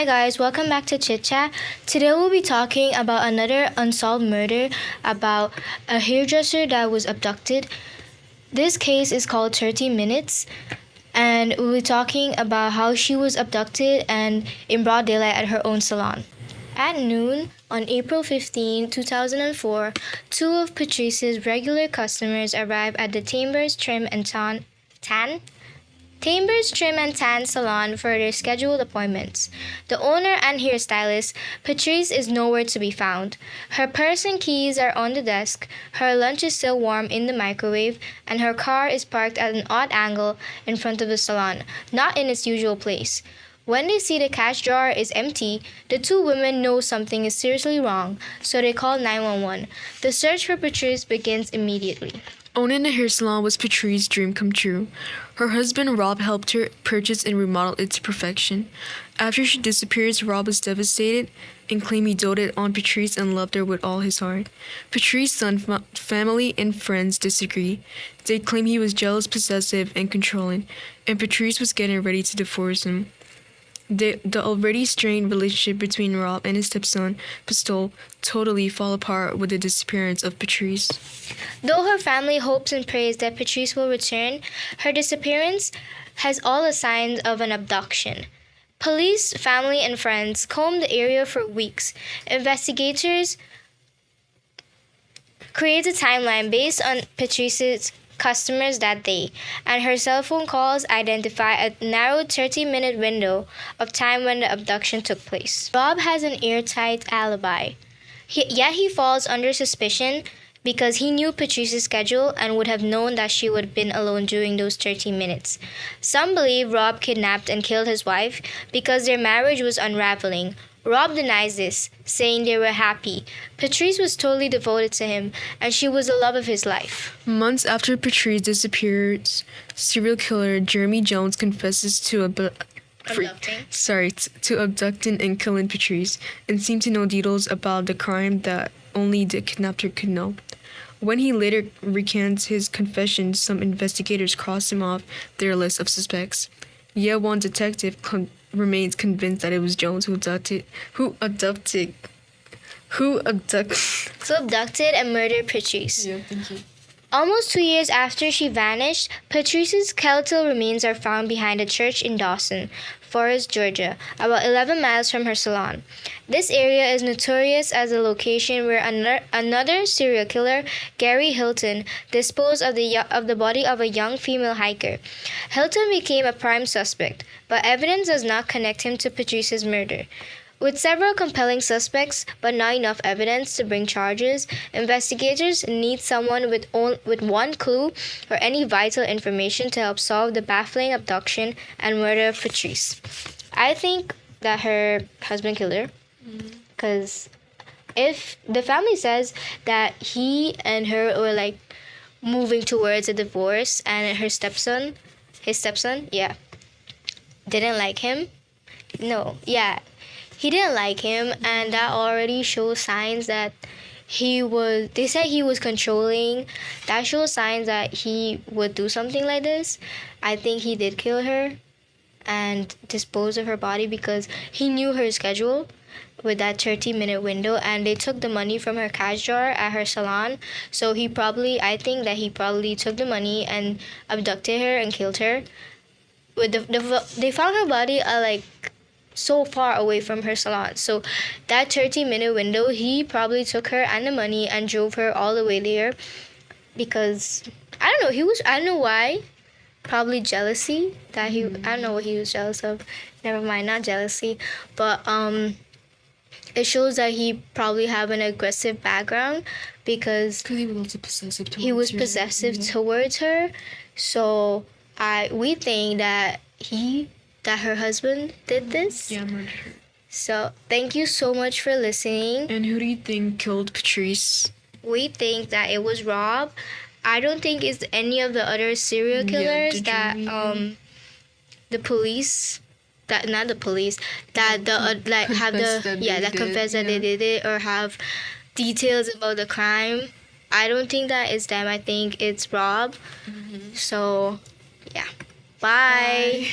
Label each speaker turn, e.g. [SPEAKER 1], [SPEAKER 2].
[SPEAKER 1] Hi guys, welcome back to Chit Chat. Today we'll be talking about another unsolved murder about a hairdresser that was abducted. This case is called 30 Minutes, and we'll be talking about how she was abducted and in broad daylight at her own salon. At noon on April 15, 2004, two of Patrice's regular customers arrived at the Chambers Trim and Tan Salon for their scheduled appointments. The owner and hairstylist, Patrice, is nowhere to be found. Her purse and keys are on the desk, her lunch is still warm in the microwave, and her car is parked at an odd angle in front of the salon, not in its usual place. When they see the cash drawer is empty, the two women know something is seriously wrong, so they call 911. The search for Patrice begins immediately.
[SPEAKER 2] Owning a hair salon was Patrice's dream come true. Her husband Rob helped her purchase and remodel it to perfection. After she disappears, Rob was devastated and claimed he doted on Patrice and loved her with all his heart. Patrice's family and friends disagree. They claim he was jealous, possessive, and controlling, and Patrice was getting ready to divorce him. The already strained relationship between Rob and his stepson, Pistol, totally fall apart with the disappearance of Patrice.
[SPEAKER 1] Though her family hopes and prays that Patrice will return, her disappearance has all the signs of an abduction. Police, family, and friends combed the area for weeks. Investigators created a timeline based on Patrice's customers that day, and her cell phone calls identify a narrow 30-minute window of time when the abduction took place. Rob has an airtight alibi, yet he falls under suspicion because he knew Patrice's schedule and would have known that she would have been alone during those 30 minutes. Some believe Rob kidnapped and killed his wife because their marriage was unraveling. Rob denies this, saying they were happy. Patrice was totally devoted to him, and she was the love of his life.
[SPEAKER 2] Months after Patrice disappears, serial killer Jeremy Jones confesses to abducting and killing Patrice, and seemed to know details about the crime that only the kidnapper could know. When he later recants his confession, some investigators cross him off their list of suspects. Yet one detective remains convinced that it was Jones who abducted
[SPEAKER 1] and murdered Patrice.
[SPEAKER 2] Yeah, thank you.
[SPEAKER 1] Almost 2 years after she vanished, Patrice's skeletal remains are found behind a church in Dawson, Forest, Georgia, about 11 miles from her salon. This area is notorious as a location where another serial killer, Gary Hilton, disposed of the body of a young female hiker. Hilton became a prime suspect, but evidence does not connect him to Patrice's murder. With several compelling suspects, but not enough evidence to bring charges, investigators need someone with one clue or any vital information to help solve the baffling abduction and murder of Patrice. I think that her husband killed her, because if the family says that he and her were like moving towards a divorce, and his stepson, didn't like him. He didn't like him, and that already shows signs that they said he was controlling. That shows signs that he would do something like this. I think he did kill her and dispose of her body because he knew her schedule with that 30-minute window, and they took the money from her cash drawer at her salon. So I think that he probably took the money and abducted her and killed her. They found her body so far away from her salon. So that 30-minute window, he probably took her and the money and drove her all the way there because I don't know why. Probably jealousy that I don't know what he was jealous of. Never mind, not jealousy, but it shows that he probably have an aggressive background because
[SPEAKER 2] he was also possessive
[SPEAKER 1] towards her. So we think that her husband did this.
[SPEAKER 2] Yeah, murdered her.
[SPEAKER 1] So thank you so much for listening.
[SPEAKER 2] And who do you think killed Patrice?
[SPEAKER 1] We think that it was Rob. I don't think it's any of the other serial killers that confess that they did it or have details about the crime. I don't think that it's them. I think it's Rob. So yeah. Bye.